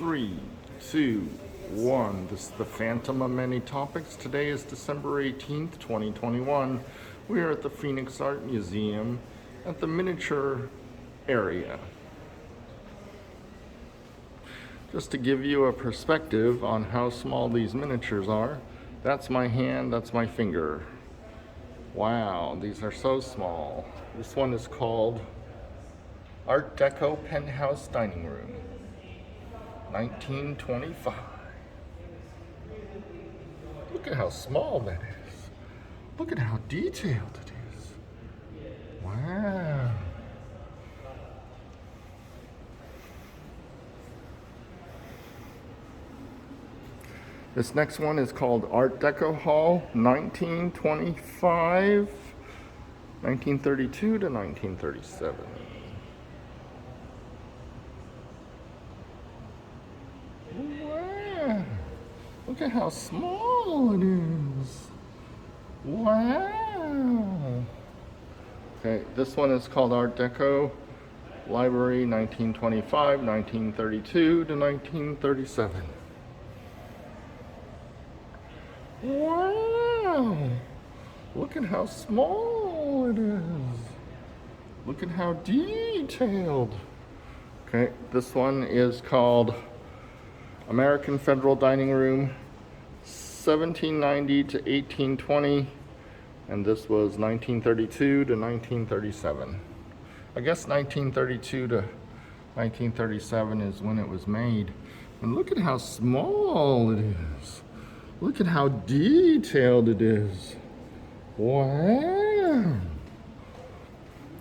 3, 2, 1. This is the Phantom of Many Topics. Today is December 18th, 2021. We are at the Phoenix Art Museum at the miniature area. Just to give you a perspective on how small these miniatures are, that's my hand, that's my finger. Wow, these are so small. This one is called Art Deco Penthouse Dining Room, 1925. Look at how small that is. Look at how detailed it is. Wow. This next one is called Art Deco Hall, 1925, 1932 to 1937. Wow. Look at how small it is. Wow. Okay, this one is called Art Deco Library, 1925, 1932 to 1937. Wow! Look at how small it is. Look at how detailed. Okay, this one is called American Federal Dining Room, 1790 to 1820, and this was 1932 to 1937. I guess 1932 to 1937 is when it was made. And look at how small it is. Look at how detailed it is. Wow.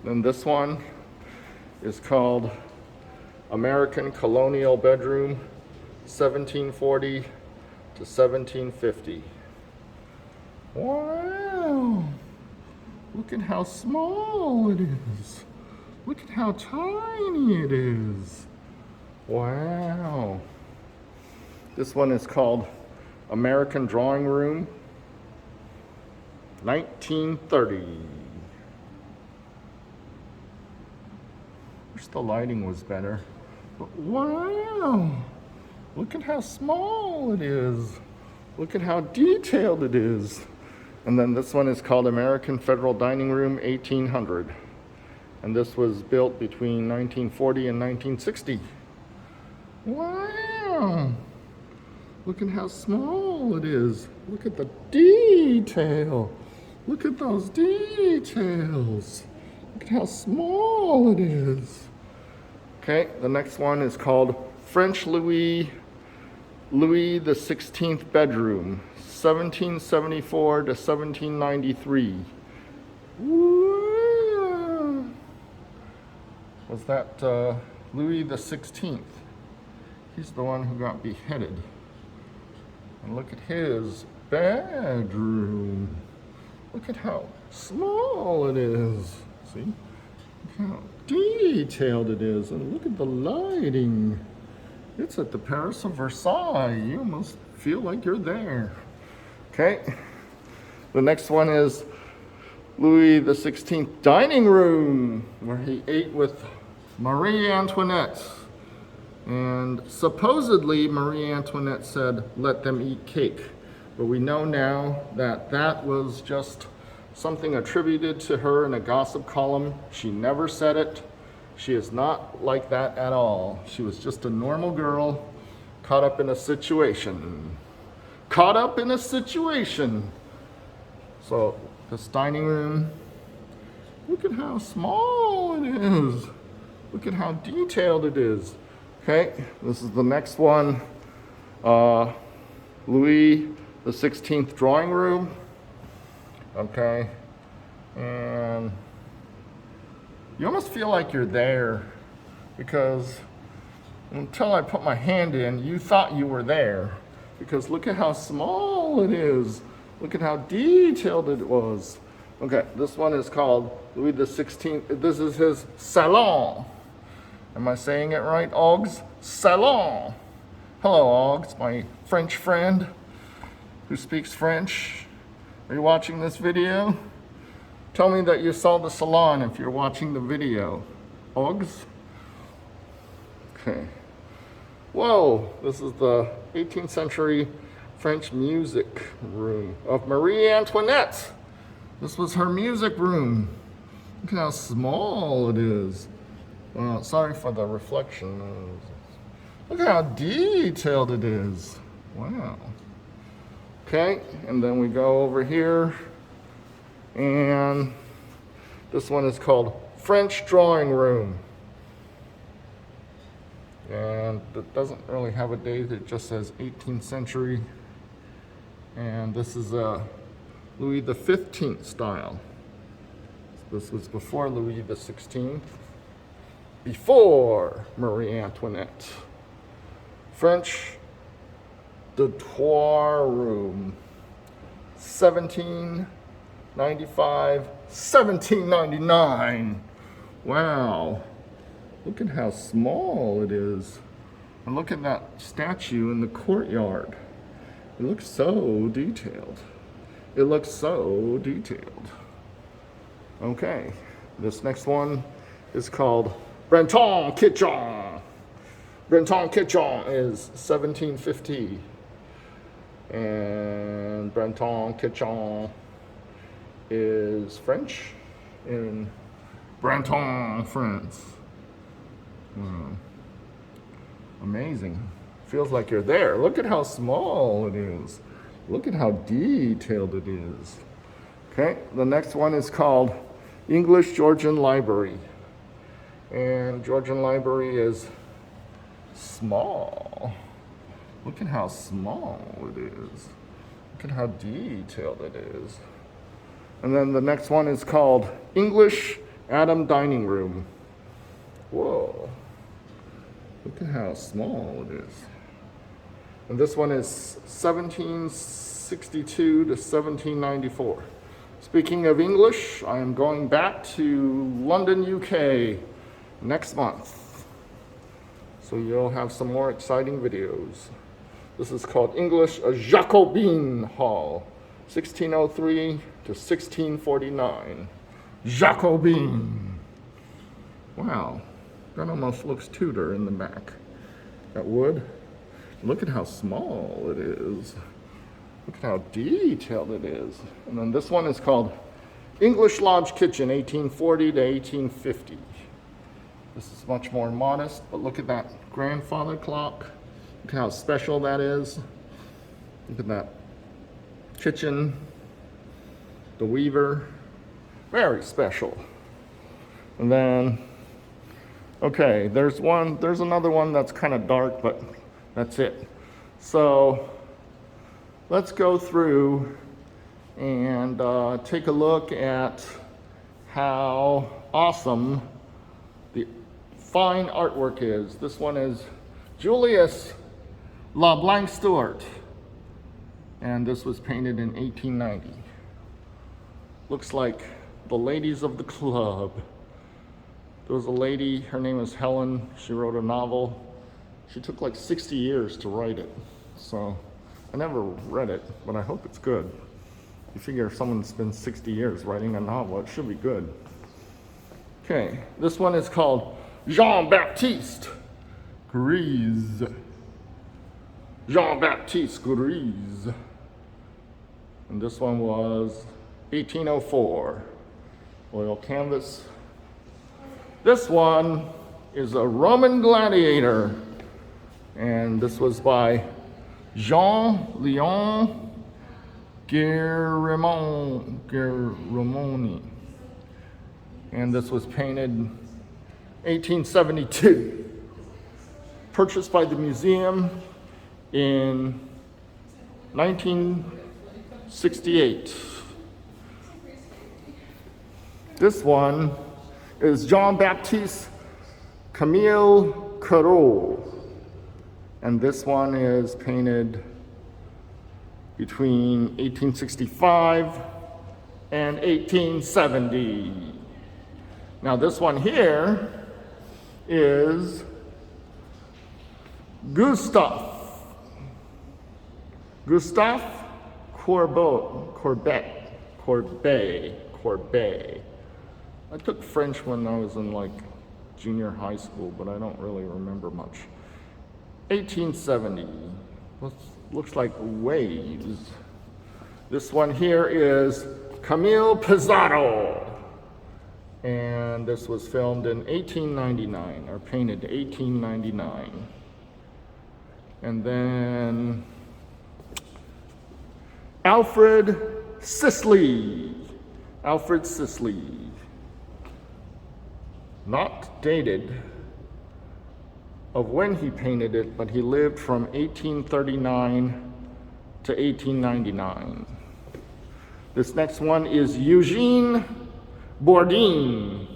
And this one is called American Colonial Bedroom, 1740 to 1750. Wow. Look at how small it is. Look at how tiny it is. Wow. This one is called American Drawing Room, 1930. Wish the lighting was better. But wow! Look at how small it is. Look at how detailed it is. And then this one is called American Federal Dining Room, 1800. And this was built between 1940 and 1960. Wow! Look at how small it is. Look at the detail. Look at those details. Look at how small it is. Okay, the next one is called French Louis the 16th Bedroom, 1774 to 1793. Woo! Was that Louis the 16th? He's the one who got beheaded. And look at his bedroom. Look at how small it is. See? Look how detailed it is. And look at the lighting. It's at the Paris of Versailles. You almost feel like you're there. Okay. The next one is Louis the 16th Dining Room, where he ate with Marie Antoinette. And supposedly Marie Antoinette said, "Let them eat cake." But we know now that that was just something attributed to her in a gossip column. She never said it. She is not like that at all. She was just a normal girl caught up in a situation. Caught up in a situation. So this dining room, look at how small it is. Look at how detailed it is. Okay, this is the next one. Louis the 16th Drawing Room. Okay, and you almost feel like you're there because until I put my hand in, you thought you were there because look at how small it is. Look at how detailed it was. Okay, this one is called Louis the 16th. This is his salon. Am I saying it right, Oggs? Salon. Hello, Oggs, my French friend who speaks French. Are you watching this video? Tell me that you saw the salon if you're watching the video. Oggs? Okay. Whoa, this is the 18th century French music room of Marie Antoinette. This was her music room. Look at how small it is. Well, sorry for the reflection. Look at how detailed it is. Wow. Okay, and then we go over here, and this one is called French Drawing Room. And it doesn't really have a date, it just says 18th century. And this is a Louis the 15th style. This was before Louis the 16th, before Marie Antoinette. French Douteur Room, 1795, 1799. Wow. Look at how small it is. And look at that statue in the courtyard. It looks so detailed. It looks so detailed. Okay, this next one is called Breton Kitchen. Breton Kitchen is 1750. And Breton Kitchen is French in Breton, France. Wow. Amazing. Feels like you're there. Look at how small it is. Look at how detailed it is. Okay, the next one is called English Georgian Library. And Georgian Library is small. Look at how small it is. Look at how detailed it is. And then the next one is called English Adam Dining Room. Whoa. Look at how small it is. And this one is 1762 to 1794. Speaking of English, I am going back to London, UK next month. So you'll have some more exciting videos. This is called English Jacobin Hall, 1603 to 1649. Jacobin. Wow, that almost looks Tudor in the back. That wood. Look at how small it is. Look at how detailed it is. And then this one is called English Lodge Kitchen, 1840 to 1850. This is much more modest, but look at that grandfather clock. Look how special that is. Look at that kitchen, the weaver, very special. And then, okay, there's another one that's kind of dark, but that's it. So let's go through and take a look at how awesome the fine artwork is. This one is Julius Blanc Stewart, and this was painted in 1890. Looks like the ladies of the club. There was a lady, her name is Helen. She wrote a novel. She took like 60 years to write it. So I never read it, but I hope it's good. You figure if someone spends 60 years writing a novel, it should be good. Okay, this one is called Jean-Baptiste Grise. Jean-Baptiste Grise. And this one was 1804. Oil canvas. This one is a Roman gladiator. And this was by Jean-Léon Guérimoni. And this was painted 1872. Purchased by the museum in 1968. This one is Jean-Baptiste Camille Pizado. And this one is painted between 1865 and 1870. Now this one here is Gustav Corbeau. I took French when I was in like junior high school, but I don't really remember much. 1870. Looks like waves. This one here is Camille Pizado. And this was filmed in 1899, or painted 1899. And then Alfred Sisley. Alfred Sisley. Not dated of when he painted it, but he lived from 1839 to 1899. This next one is Eugene Bourdin,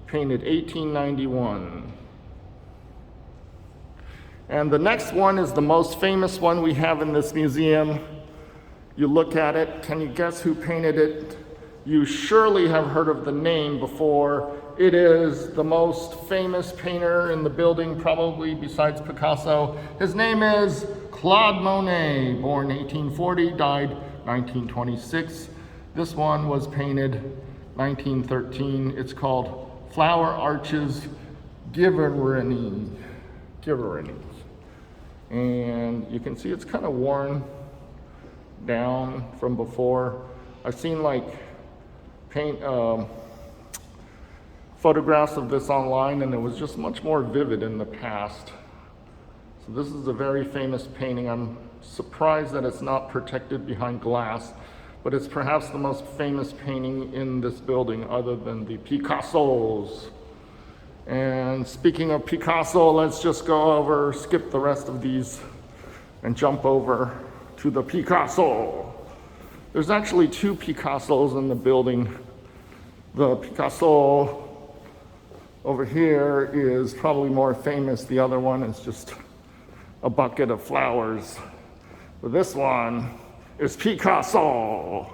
painted 1891. And the next one is the most famous one we have in this museum. You look at it, can you guess who painted it? You surely have heard of the name before. It is the most famous painter in the building, probably besides Picasso. His name is Claude Monet, born 1840, died 1926. This one was painted 1913. It's called Flower Arches Giverny. And you can see it's kind of worn down from before. I've seen like photographs of this online, and it was just much more vivid in the past. So this is a very famous painting. I'm surprised that it's not protected behind glass, but it's perhaps the most famous painting in this building other than the Picassos. And speaking of Picasso, let's just skip the rest of these and jump over to the Picasso. There's actually two Picassos in the building. The Picasso over here is probably more famous. The other one is just a bucket of flowers. But this one is Picasso.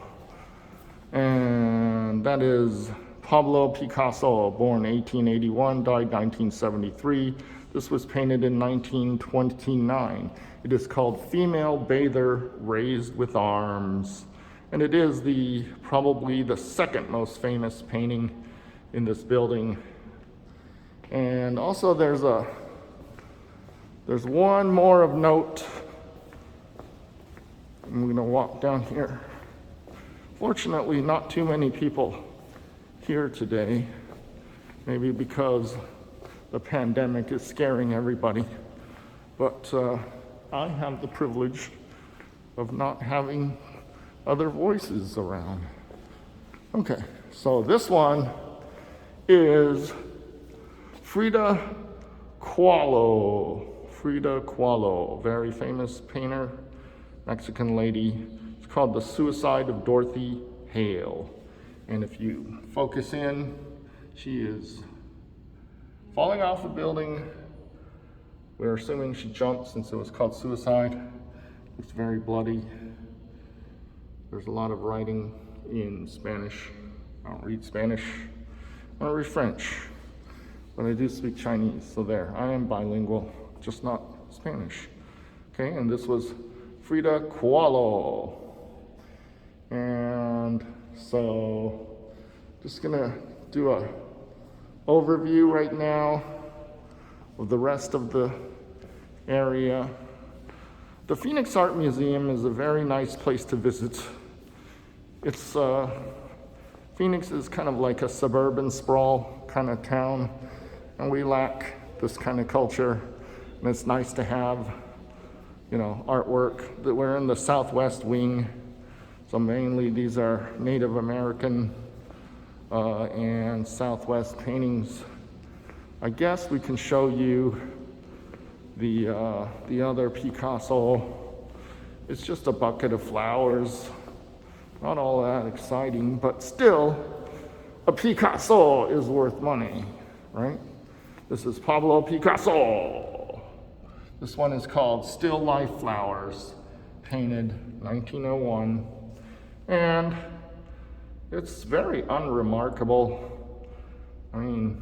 And that is Pablo Picasso, born 1881, died 1973. This was painted in 1929. It is called Female Bather Raised with Arms. And it is probably the second most famous painting in this building. And also there's one more of note. I'm gonna walk down here. Fortunately, not too many people here today, maybe because the pandemic is scaring everybody. But I have the privilege of not having other voices around. Okay, so this one is Frida Kahlo. Frida Kahlo, very famous painter, Mexican lady. It's called The Suicide of Dorothy, Hale. And if you focus in, she is falling off a building. We're assuming she jumped since it was called suicide. It's very bloody. There's a lot of writing in Spanish. I don't read Spanish. I don't read French, but I do speak Chinese. So there, I am bilingual, just not Spanish. Okay, and this was Frida Kahlo. And so, just gonna do a overview right now of the rest of the area. The Phoenix Art Museum is a very nice place to visit. It's Phoenix is kind of like a suburban sprawl kind of town, and we lack this kind of culture. And it's nice to have, artwork. That we're in the southwest wing, so mainly these are Native American and Southwest paintings. I guess we can show you the other Picasso. It's just a bucket of flowers. Not all that exciting, but still, a Picasso is worth money, right? This is Pablo Picasso. This one is called Still Life Flowers, painted 1901. And it's very unremarkable. I mean,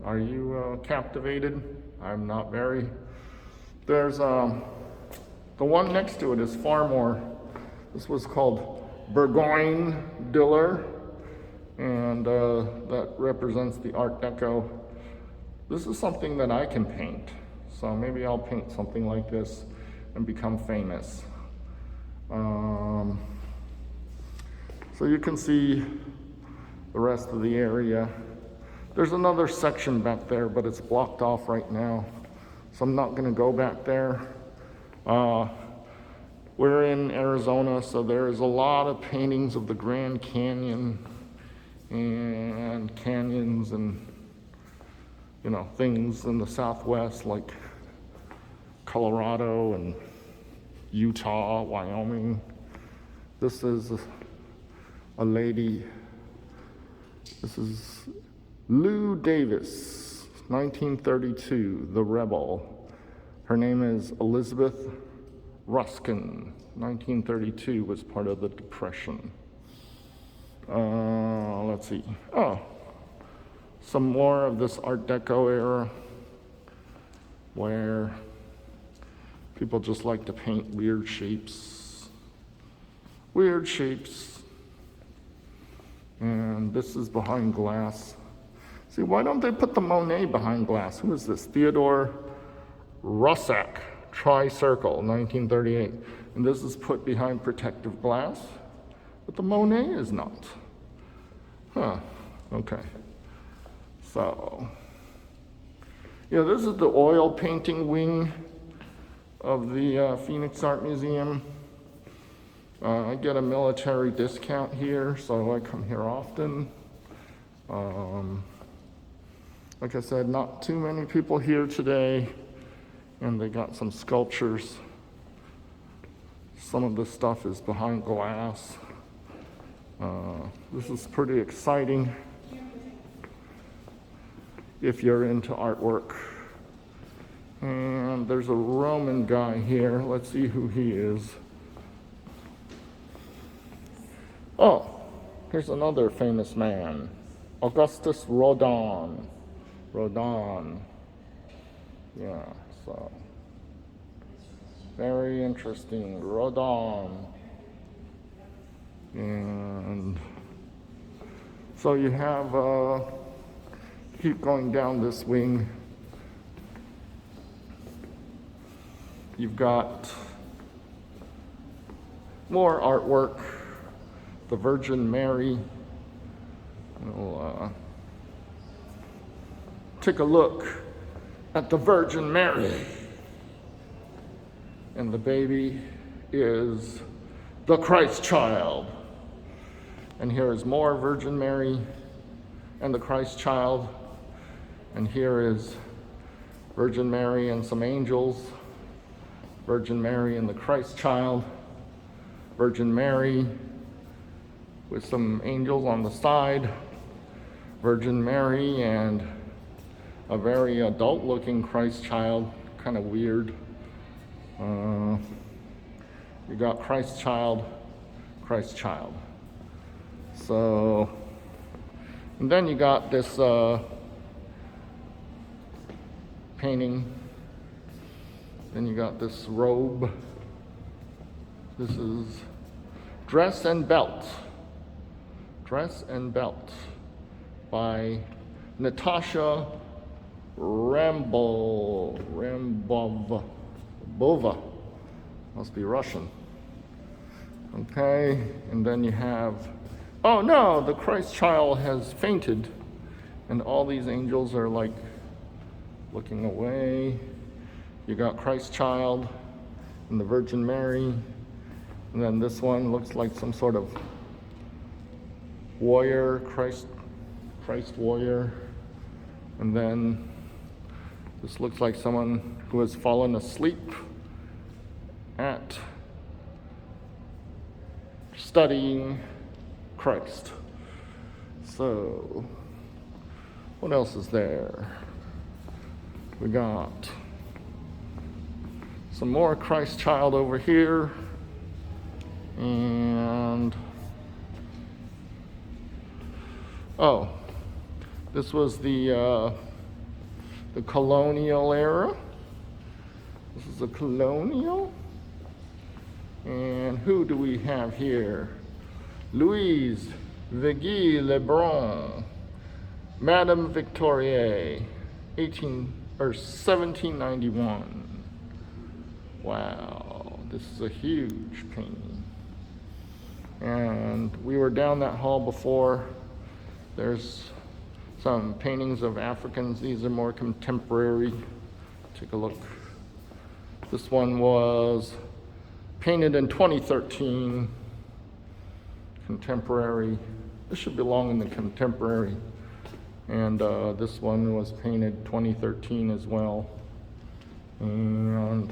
are you captivated? I'm not very. There's the one next to it is far more. This was called Burgoyne Diller, and that represents the Art Deco This is something that I can paint. So maybe I'll paint something like this and become famous. So you can see the rest of the area. There's another section back there, but it's blocked off right now. So I'm not gonna go back there. We're in Arizona, so there's a lot of paintings of the Grand Canyon and canyons and, you know, things in the Southwest like Colorado and Utah, Wyoming. This is a lady. This is Lou Davis, 1932, The Rebel. Her name is Elizabeth Ruskin. 1932 was part of the Depression. Let's see. Oh, some more of this Art Deco era where people just like to paint weird shapes. Weird shapes. And this is behind glass. See, why don't they put the Monet behind glass? Who is this? Theodore Rousseau, Tri-Circle, 1938. And this is put behind protective glass, but the Monet is not. Huh, okay. So, yeah, this is the oil painting wing of the Phoenix Art Museum. I get a military discount here, so I come here often. Like I said, not too many people here today, and they got some sculptures. Some of this stuff is behind glass. This is pretty exciting if you're into artwork. And there's a Roman guy here. Let's see who he is. Oh, here's another famous man, Augustus Rodin. Rodin. Yeah, so very interesting. Rodin. And so you have, keep going down this wing. You've got more artwork. The Virgin Mary. We'll take a look at the Virgin Mary. And the baby is the Christ child. And here is more Virgin Mary and the Christ child. And here is Virgin Mary and some angels. Virgin Mary and the Christ child. Virgin Mary with some angels on the side. Virgin Mary and a very adult-looking Christ child, kind of weird. You got Christ child, Christ child. So, and then you got this painting. Then you got this robe. This is Dress and Belt. Dress and Belt by Natasha Rambova. Must be Russian. Okay, and then you have, oh no, the Christ child has fainted, and all these angels are like looking away. You got Christ child and the Virgin Mary, and then this one looks like some sort of warrior, Christ warrior, and then this looks like someone who has fallen asleep at studying Christ. So, what else is there? We got some more Christ child over here, and oh, this was the Colonial Era. This is a Colonial. And who do we have here? Louise Vigée Lebrun, Madame Victorier, 1791. Wow, this is a huge painting. And we were down that hall before. There's some paintings of Africans. These are more contemporary. Take a look. This one was painted in 2013. Contemporary. This should belong in the contemporary. And this one was painted 2013 as well. And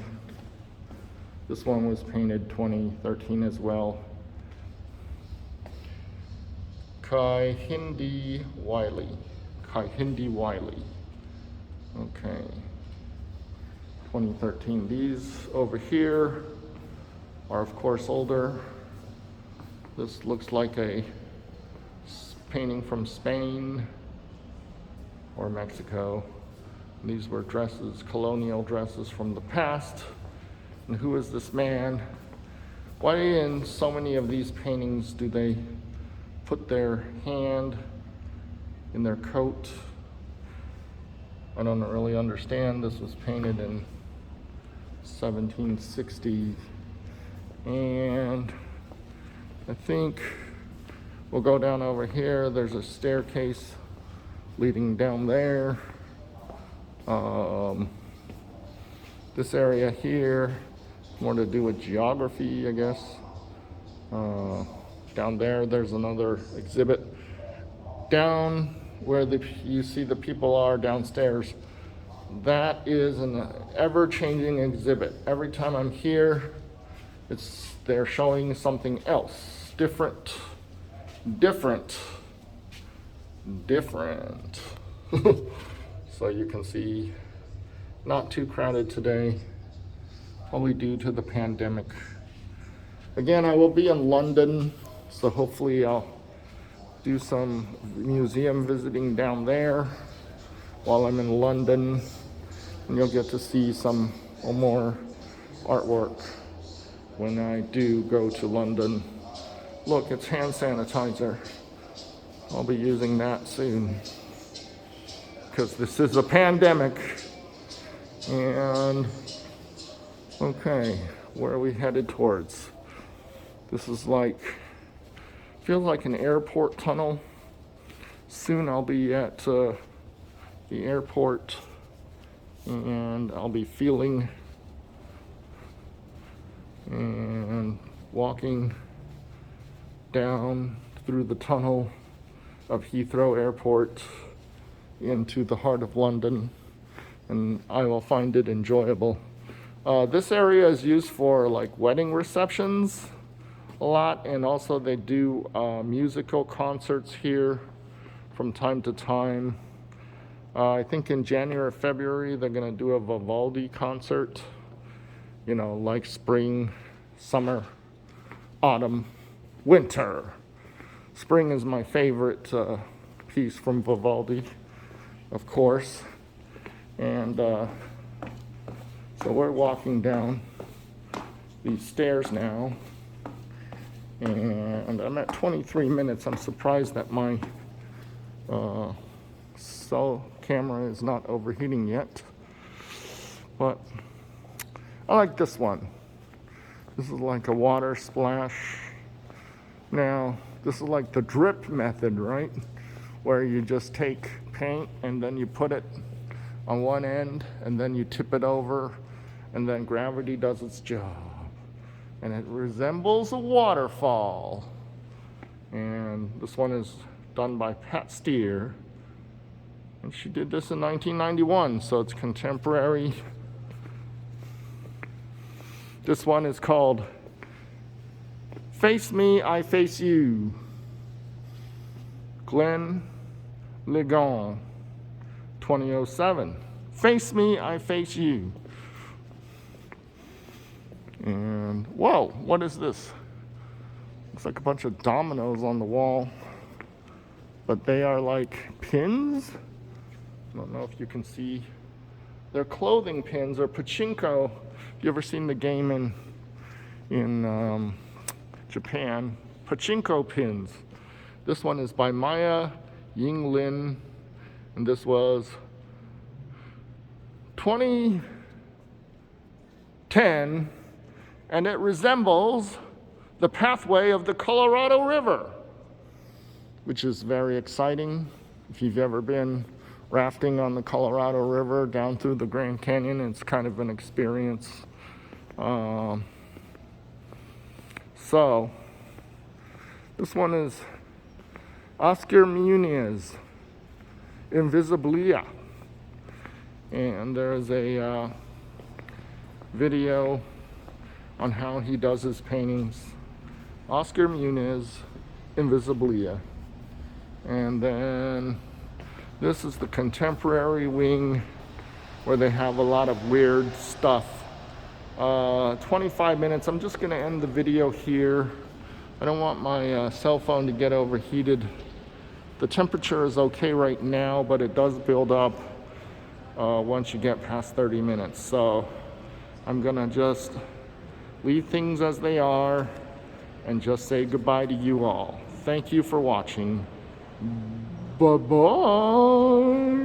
this one was painted 2013 as well. Kehinde Wiley. Kehinde Wiley. Okay. 2013. These over here are of course older. This looks like a painting from Spain or Mexico. These were dresses, colonial dresses from the past. And who is this man? Why in so many of these paintings do they put their hand in their coat? I don't really understand. This was painted in 1760. And I think we'll go down over here. There's a staircase leading down there. This area here, more to do with geography, I guess. Down there, there's another exhibit. Down where you see the people are downstairs, that is an ever-changing exhibit. Every time I'm here, they're showing something else, different. So you can see, not too crowded today, probably due to the pandemic. Again, I will be in London, so hopefully I'll do some museum visiting down there while I'm in London, and you'll get to see some more artwork when I do go to London. Look, it's hand sanitizer. I'll be using that soon because this is a pandemic. And okay, where are we headed towards? This is feels like an airport tunnel. Soon I'll be at the airport and I'll be feeling and walking down through the tunnel of Heathrow Airport into the heart of London, and I will find it enjoyable. This area is used for wedding receptions a lot, and also they do musical concerts here from time to time. I think in January or February they're gonna do a Vivaldi concert, like spring, summer, autumn, winter. Spring is my favorite piece from Vivaldi, of course. And so we're walking down these stairs now, and I'm at 23 minutes. I'm surprised that my cell camera is not overheating yet, but I like this one. This is like a water splash. Now, this is like the drip method, right? Where you just take paint and then you put it on one end and then you tip it over and then gravity does its job. And it resembles a waterfall. And this one is done by Pat Steer. And she did this in 1991, so it's contemporary. This one is called Face Me, I Face You. Glenn Ligon, 2007. Face Me, I Face You. And whoa, what is this? Looks like a bunch of dominoes on the wall, but they are like pins. I don't know if you can see. They're clothing pins or pachinko. You ever seen the game in Japan? Pachinko pins. This one is by Maya Yinglin, and this was 2010, and it resembles the pathway of the Colorado River, which is very exciting. If you've ever been rafting on the Colorado River down through the Grand Canyon, it's kind of an experience. So this one is Oscar Muniz, Invisiblia. And there's a video on how he does his paintings. Oscar Muniz, Invisiblia. And then this is the contemporary wing where they have a lot of weird stuff. 25 minutes. I'm just going to end the video here. I don't want my cell phone to get overheated. The temperature is okay right now, but it does build up once you get past 30 minutes. So I'm going to just leave things as they are and just say goodbye to you all. Thank you for watching. Bye-bye.